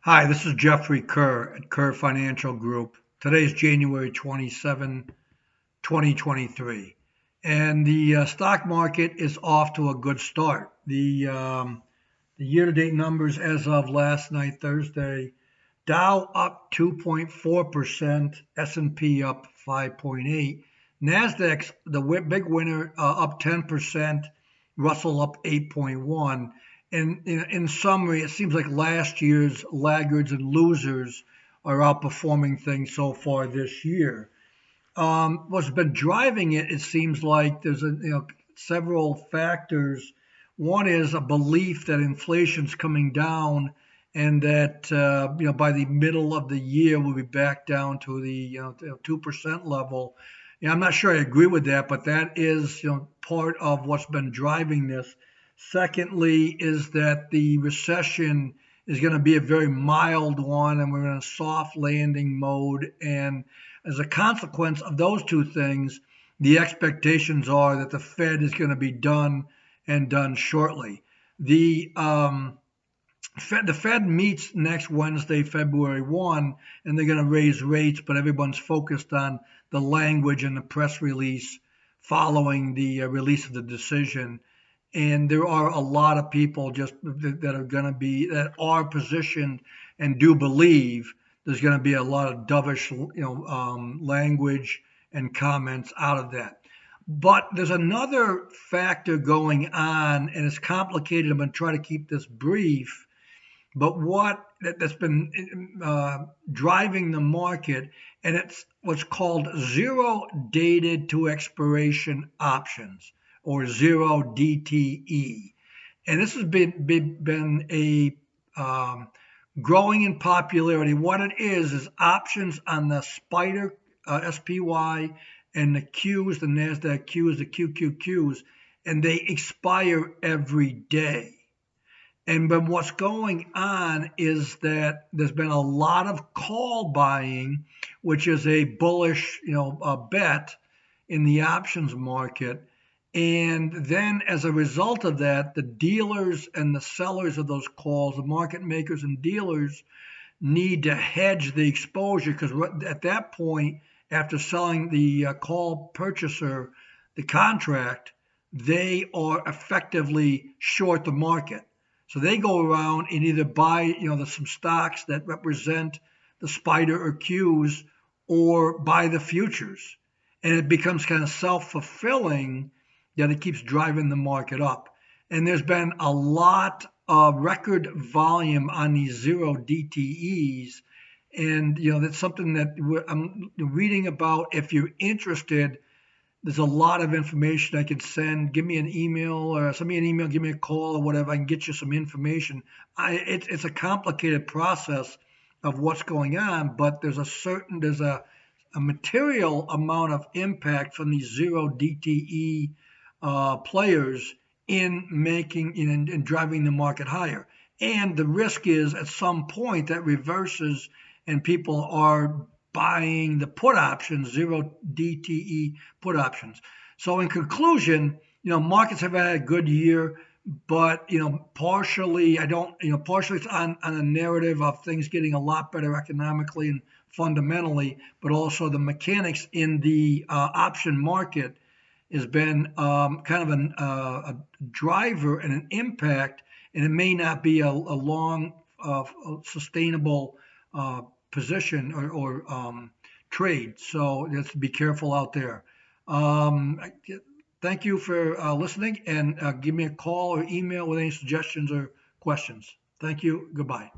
Hi, this is Jeffrey Kerr at Kerr Financial Group. Today is January 27, 2023, and the stock market is off to a good start. The year-to-date numbers as of last night, Thursday, Dow up 2.4%, S&P up 5.8, Nasdaq's the big winner, up 10%, Russell up 8.1. And in summary, it seems like last year's laggards and losers are outperforming things so far this year. What's been driving it? It seems like there's several factors. One is a belief that inflation's coming down, and that by the middle of the year we'll be back down to the 2% level. Yeah, I'm not sure I agree with that, but that is part of what's been driving this. Secondly, is that the recession is going to be a very mild one, and we're in a soft landing mode. And as a consequence of those two things, the expectations are that the Fed is going to be done and done shortly. The Fed meets next Wednesday, February 1, and they're going to raise rates, but everyone's focused on the language and the press release following the release of the decision. And there are a lot of people just that are positioned and do believe there's going to be a lot of dovish, language and comments out of that. But there's another factor going on, and it's complicated. I'm going to try to keep this brief. But that's been driving the market, and it's what's called zero dated to expiration options, or zero DTE. And this has been a growing in popularity. What it is options on the SPDR, SPY, and the Qs, the NASDAQ Qs, the QQQs, and they expire every day. And but what's going on is that there's been a lot of call buying, which is a bullish, a bet in the options market. And then as a result of that, the dealers and the sellers of those calls, the market makers and dealers, need to hedge the exposure, because at that point, after selling the call purchaser the contract, they are effectively short the market. So they go around and either buy, some stocks that represent the SPDR or Qs, or buy the futures. And it becomes kind of self-fulfilling that it keeps driving the market up. And there's been a lot of record volume on these zero DTEs. And, that's something that I'm reading about. If you're interested, there's a lot of information I can send. Give me an email, or send me an email, give me a call or whatever. I can get you some information. It's a complicated process of what's going on, but there's a material amount of impact from these zero DTE players in making in driving the market higher. And the risk is at some point that reverses and people are buying the put options, zero DTE put options. So in conclusion, markets have had a good year, but partially partially it's on a narrative of things getting a lot better economically and fundamentally, but also the mechanics in the option market has been kind of a driver and an impact, and it may not be a long sustainable position or trade. So just be careful out there. Thank you for listening, and give me a call or email with any suggestions or questions. Thank you. Goodbye.